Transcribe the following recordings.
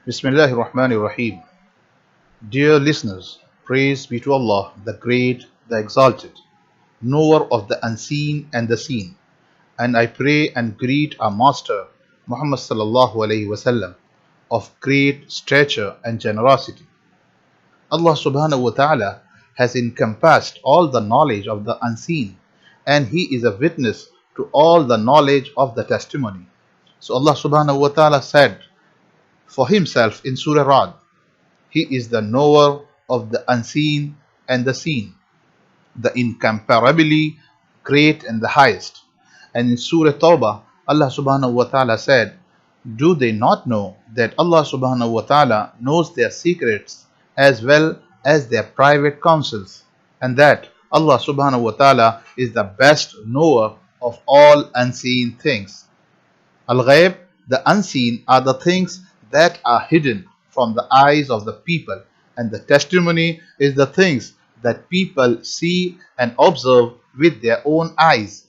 Bismillahir Rahmanir Rahim. Dear listeners, praise be to Allah, the Great, the Exalted, knower of the unseen and the seen. And I pray and greet our Master, Muhammad sallallahu alaihi wasallam, of great stature and generosity. Allah subhanahu wa ta'ala has encompassed all the knowledge of the unseen, and He is a witness to all the knowledge of the testimony. So Allah subhanahu wa ta'ala said for Himself in Surah Ra'd, He is the knower of the unseen and the seen, the incomparably great and the highest. And in Surah Tawbah, Allah subhanahu wa ta'ala said, do they not know that Allah subhanahu wa ta'ala knows their secrets as well as their private counsels, and that Allah subhanahu wa ta'ala is the best knower of all unseen things. Al-Ghaib, the unseen, are the things that are hidden from the eyes of the people, and the testimony is the things that people see and observe with their own eyes.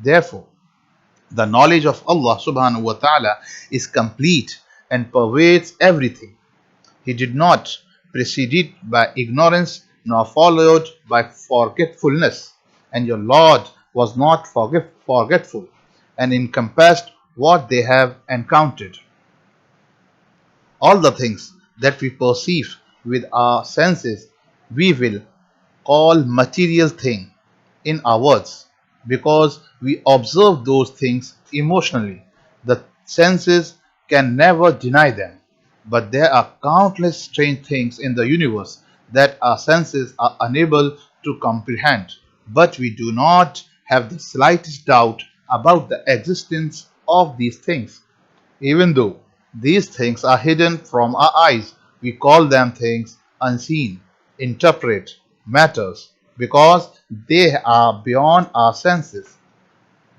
Therefore, the knowledge of Allah subhanahu wa ta'ala is complete and pervades everything. He did not precede by ignorance nor followed by forgetfulness, and your Lord was not forgetful and encompassed what they have encountered. All the things that we perceive with our senses we will call material thing in our words, because we observe those things emotionally. The senses can never deny them, but there are countless strange things in the universe that our senses are unable to comprehend, but we do not have the slightest doubt about the existence of these things. Even though these things are hidden from our eyes, we call them things unseen, interpret matters, because they are beyond our senses.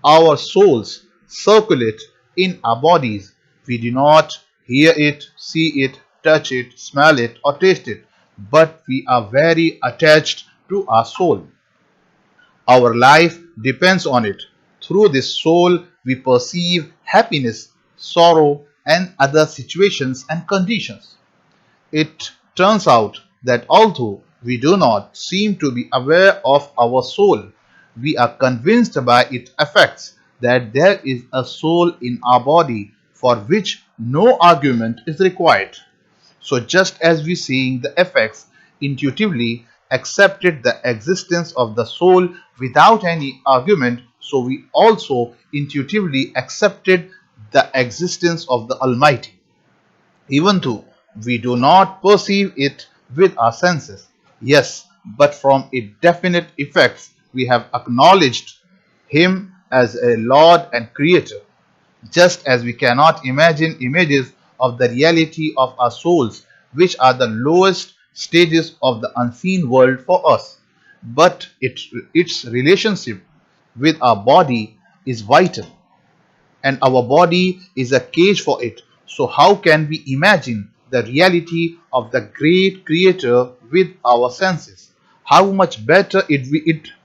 Our souls circulate in our bodies. We do not hear it, see it, touch it, smell it, or taste it, but we are very attached to our soul. Our life depends on it. Through this soul, we perceive happiness, sorrow, and other situations and conditions. It turns out that although we do not seem to be aware of our soul, we are convinced by its effects that there is a soul in our body for which no argument is required. So just as we, seeing the effects, intuitively accepted the existence of the soul without any argument, so we also intuitively accepted the existence of the Almighty, even though we do not perceive it with our senses. Yes, but from its definite effects we have acknowledged Him as a Lord and Creator, just as we cannot imagine images of the reality of our souls, which are the lowest stages of the unseen world for us. But its relationship with our body is vital, and our body is a cage for it. So how can we imagine the reality of the great Creator with our senses? How much better it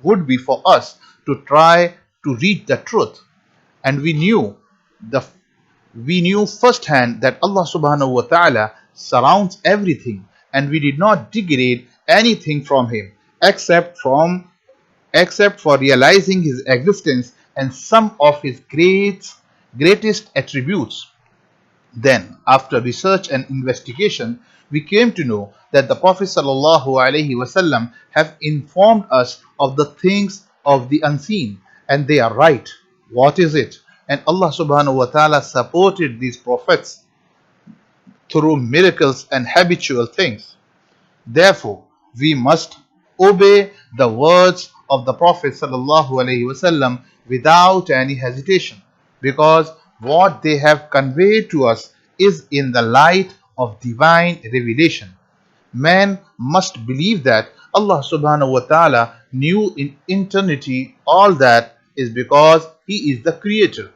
would be for us to try to reach the truth. And we knew firsthand that Allah subhanahu wa ta'ala surrounds everything, and we did not degrade anything from Him except for realizing His existence and some of His greatest attributes. Then, after research and investigation, we came to know that the Prophet sallallahu alaihi wasallam have informed us of the things of the unseen, and they are right. What is it? And Allah subhanahu wa ta'ala supported these prophets through miracles and habitual things. Therefore, we must obey the words of the Prophet sallallahu alaihi wasallam without any hesitation, because what they have conveyed to us is in the light of divine revelation. Man must believe that Allah subhanahu wa ta'ala knew in eternity all that is because He is the Creator,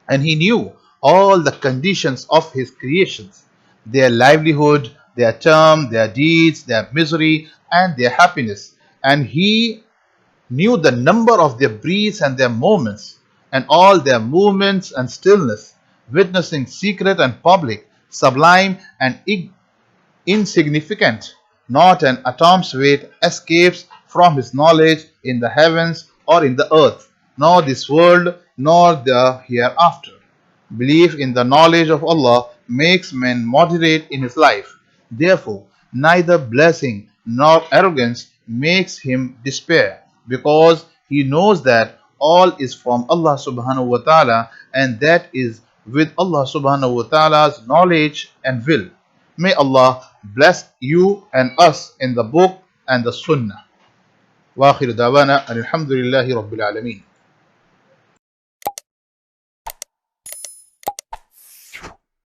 and He knew all the conditions of His creations, their livelihood, their term, their deeds, their misery, and their happiness. And He knew the number of their breaths and their moments, and all their movements and stillness, witnessing secret and public, sublime and insignificant. Not an atom's weight escapes from His knowledge in the heavens or in the earth, nor this world, nor the hereafter. Belief in the knowledge of Allah makes man moderate in his life. Therefore, neither blessing nor arrogance makes him despair, because he knows that all is from Allah subhanahu wa ta'ala, and that is with Allah subhanahu wa ta'ala's knowledge and will. May Allah bless you and us in the book and the sunnah. Wa akhiru da'wana alhamdulillahi rabbil alameen.